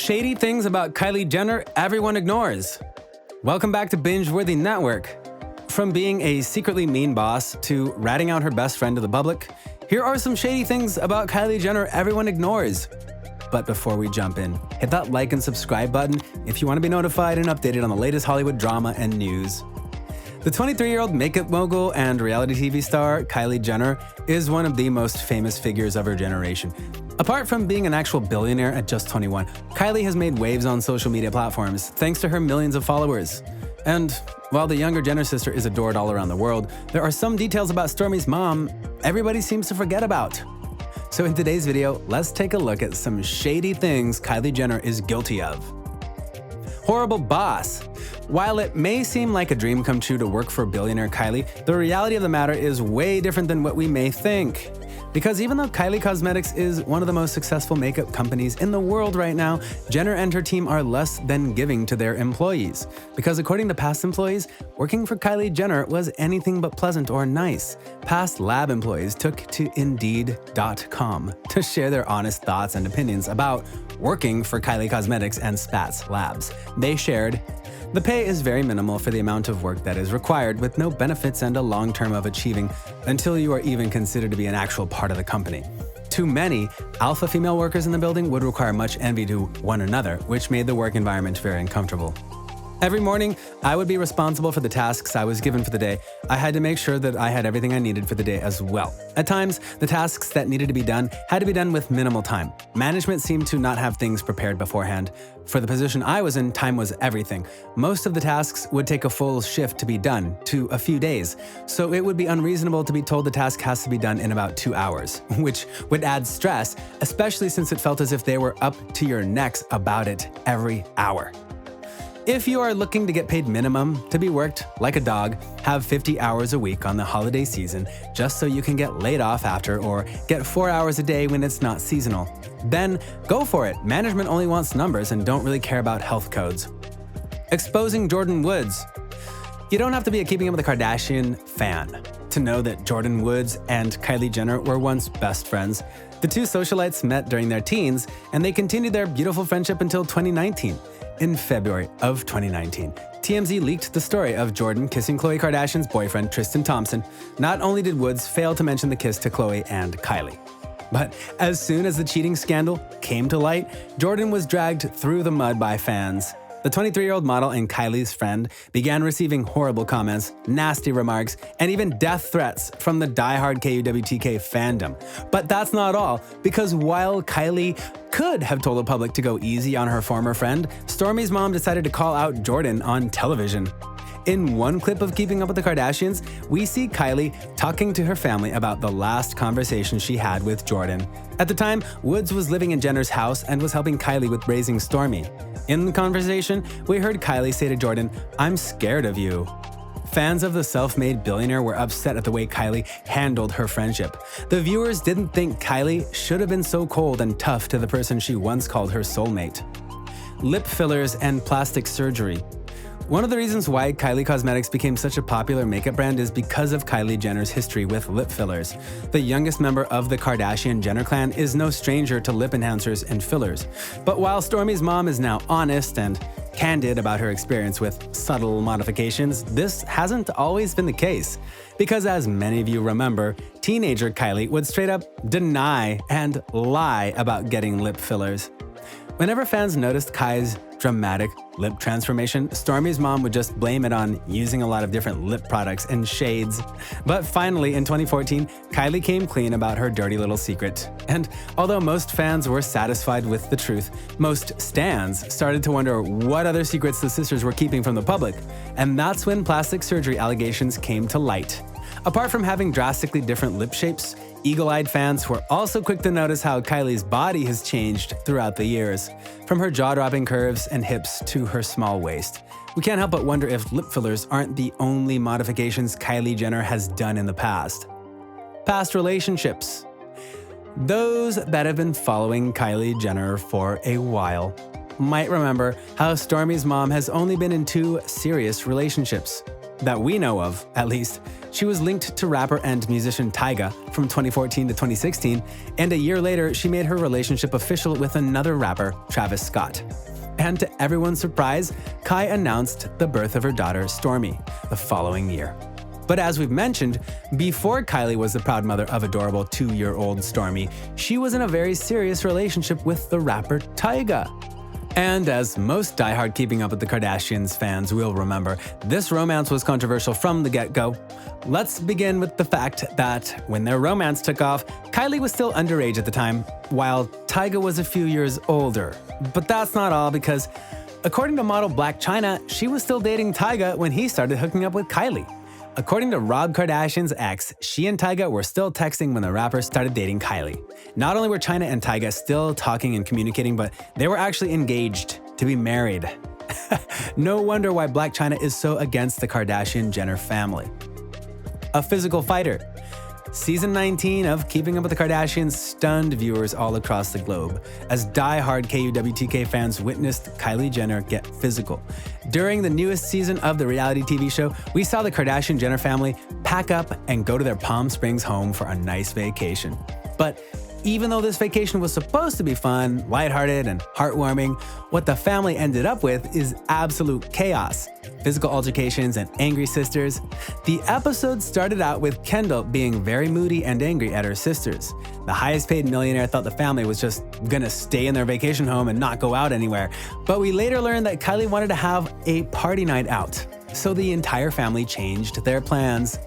Shady things about Kylie Jenner everyone ignores. Welcome back to Binge-Worthy Network. From being a secretly mean boss to ratting out her best friend to the public, here are some shady things about Kylie Jenner everyone ignores. But before we jump in, hit that like and subscribe button if you want to be notified and updated on the latest Hollywood drama and news. The 23-year-old makeup mogul and reality TV star Kylie Jenner is one of the most famous figures of her generation. Apart from being an actual billionaire at just 21, Kylie has made waves on social media platforms thanks to her millions of followers. And while the younger Jenner sister is adored all around the world, there are some details about Stormi's mom everybody seems to forget about. So in today's video, let's take a look at some shady things Kylie Jenner is guilty of. Horrible boss. While it may seem like a dream come true to work for billionaire Kylie, the reality of the matter is way different than what we may think. Because even though Kylie Cosmetics is one of the most successful makeup companies in the world right now, Jenner and her team are less than giving to their employees. Because according to past employees, working for Kylie Jenner was anything but pleasant or nice. Past lab employees took to Indeed.com to share their honest thoughts and opinions about working for Kylie Cosmetics and Spatz Labs. They shared, "The pay is very minimal for the amount of work that is required, with no benefits and a long term of achieving until you are even considered to be an actual part of the company. Too many alpha female workers in the building would require much envy to one another, which made the work environment very uncomfortable. Every morning, I would be responsible for the tasks I was given for the day. I had to make sure that I had everything I needed for the day as well. At times, the tasks that needed to be done had to be done with minimal time. Management seemed to not have things prepared beforehand. For the position I was in, time was everything. Most of the tasks would take a full shift to be done, to a few days. So it would be unreasonable to be told the task has to be done in about 2 hours, which would add stress, especially since it felt as if they were up to your necks about it every hour. If you are looking to get paid minimum to be worked like a dog, have 50 hours a week on the holiday season just so you can get laid off after or get 4 hours a day when it's not seasonal. Then go for it. Management only wants numbers and don't really care about health codes." Exposing Jordyn Woods. You don't have to be a Keeping Up with the Kardashian fan to know that Jordyn Woods and Kylie Jenner were once best friends. The two socialites met during their teens and they continued their beautiful friendship until 2019. In February of 2019, TMZ leaked the story of Jordyn kissing Khloe Kardashian's boyfriend, Tristan Thompson. Not only did Woods fail to mention the kiss to Khloe and Kylie, but as soon as the cheating scandal came to light, Jordyn was dragged through the mud by fans. The 23-year-old model and Kylie's friend began receiving horrible comments, nasty remarks, and even death threats from the diehard KUWTK fandom. But that's not all, because while Kylie could have told the public to go easy on her former friend, Stormi's mom decided to call out Jordyn on television. In one clip of Keeping Up with the Kardashians, we see Kylie talking to her family about the last conversation she had with Jordyn. At the time, Woods was living in Jenner's house and was helping Kylie with raising Stormi. In the conversation, we heard Kylie say to Jordyn, "I'm scared of you." Fans of the self-made billionaire were upset at the way Kylie handled her friendship. The viewers didn't think Kylie should have been so cold and tough to the person she once called her soulmate. Lip fillers and plastic surgery. One of the reasons why Kylie Cosmetics became such a popular makeup brand is because of Kylie Jenner's history with lip fillers. The youngest member of the Kardashian Jenner clan is no stranger to lip enhancers and fillers. But while Stormi's mom is now honest and candid about her experience with subtle modifications, this hasn't always been the case. Because as many of you remember, teenager Kylie would straight up deny and lie about getting lip fillers. Whenever fans noticed Kai's dramatic lip transformation, Stormi's mom would just blame it on using a lot of different lip products and shades. But finally, in 2014, Kylie came clean about her dirty little secret. And although most fans were satisfied with the truth, most stans started to wonder what other secrets the sisters were keeping from the public. And that's when plastic surgery allegations came to light. Apart from having drastically different lip shapes, eagle-eyed fans were also quick to notice how Kylie's body has changed throughout the years, from her jaw-dropping curves and hips to her small waist. We can't help but wonder if lip fillers aren't the only modifications Kylie Jenner has done in the past. Past relationships. Those that have been following Kylie Jenner for a while might remember how Stormi's mom has only been in 2 serious relationships. that we know of, at least, she was linked to rapper and musician Tyga from 2014 to 2016, and a year later, she made her relationship official with another rapper, Travis Scott. And to everyone's surprise, Kai announced the birth of her daughter, Stormi, the following year. But as we've mentioned, before Kylie was the proud mother of adorable 2-year-old Stormi, she was in a very serious relationship with the rapper Tyga. And as most diehard Keeping Up with the Kardashians fans will remember, this romance was controversial from the get-go. Let's begin with the fact that when their romance took off, Kylie was still underage at the time, while Tyga was a few years older. But that's not all, because according to model Blac Chyna, she was still dating Tyga when he started hooking up with Kylie. According to Rob Kardashian's ex, she and Tyga were still texting when the rapper started dating Kylie. Not only were Chyna and Tyga still talking and communicating, but they were actually engaged to be married. No wonder why Blac Chyna is so against the Kardashian-Jenner family. A physical fighter. Season 19 of Keeping Up with the Kardashians stunned viewers all across the globe as die-hard KUWTK fans witnessed Kylie Jenner get physical. During the newest season of the reality TV show, we saw the Kardashian-Jenner family pack up and go to their Palm Springs home for a nice vacation. But even though this vacation was supposed to be fun, lighthearted, and heartwarming, what the family ended up with is absolute chaos. Physical altercations and angry sisters. The episode started out with Kendall being very moody and angry at her sisters. The highest paid millionaire thought the family was just gonna stay in their vacation home and not go out anywhere. But we later learned that Kylie wanted to have a party night out. So the entire family changed their plans.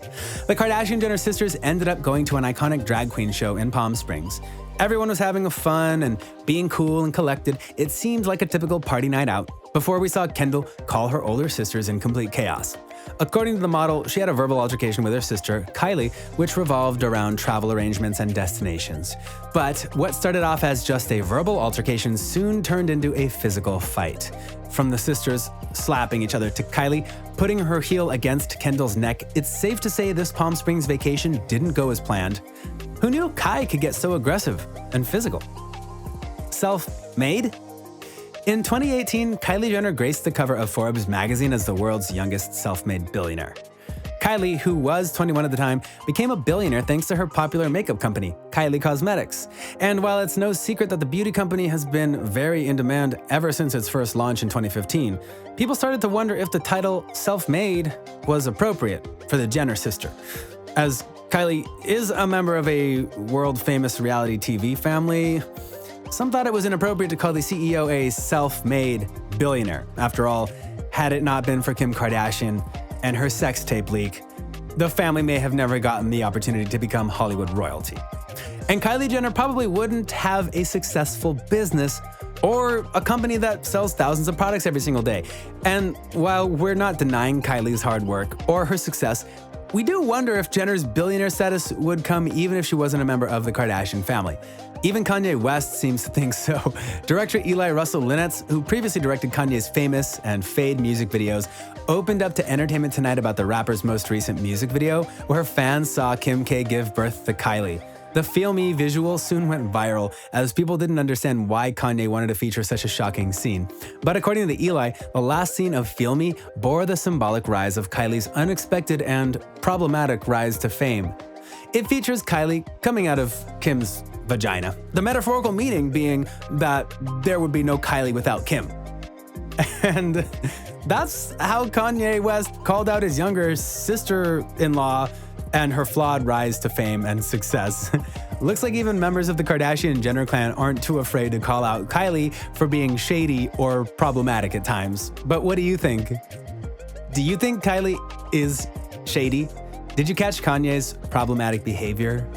The Kardashian-Jenner sisters ended up going to an iconic drag queen show in Palm Springs. Everyone was having fun and being cool and collected. It seemed like a typical party night out before we saw Kendall call her older sisters in complete chaos. According to the model, she had a verbal altercation with her sister, Kylie, which revolved around travel arrangements and destinations. But what started off as just a verbal altercation soon turned into a physical fight. From the sisters slapping each other to Kylie putting her heel against Kendall's neck, it's safe to say this Palm Springs vacation didn't go as planned. Who knew Kai could get so aggressive and physical? Self-made? In 2018, Kylie Jenner graced the cover of Forbes magazine as the world's youngest self-made billionaire. Kylie, who was 21 at the time, became a billionaire thanks to her popular makeup company, Kylie Cosmetics. And while it's no secret that the beauty company has been very in demand ever since its first launch in 2015, people started to wonder if the title self-made was appropriate for the Jenner sister. As Kylie is a member of a world-famous reality TV family, some thought it was inappropriate to call the CEO a self-made billionaire. After all, had it not been for Kim Kardashian and her sex tape leak, the family may have never gotten the opportunity to become Hollywood royalty. And Kylie Jenner probably wouldn't have a successful business or a company that sells thousands of products every single day. And while we're not denying Kylie's hard work or her success, we do wonder if Jenner's billionaire status would come even if she wasn't a member of the Kardashian family. Even Kanye West seems to think so. Director Eli Russell Linnetz, who previously directed Kanye's famous and Fade music videos, opened up to Entertainment Tonight about the rapper's most recent music video, where fans saw Kim K give birth to Kylie. The Feel Me visual soon went viral, as people didn't understand why Kanye wanted to feature such a shocking scene. But according to Eli, the last scene of Feel Me bore the symbolic rise of Kylie's unexpected and problematic rise to fame. It features Kylie coming out of Kim's vagina, the metaphorical meaning being that there would be no Kylie without Kim. And that's how Kanye West called out his younger sister-in-law and her flawed rise to fame and success. Looks like even members of the Kardashian-Jenner clan aren't too afraid to call out Kylie for being shady or problematic at times. But what do you think? Do you think Kylie is shady? Did you catch Kanye's problematic behavior?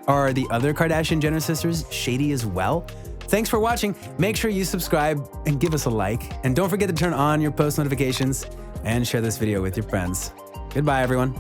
Are the other Kardashian-Jenner sisters shady as well? Thanks for watching. Make sure you subscribe and give us a like. And don't forget to turn on your post notifications and share this video with your friends. Goodbye, everyone.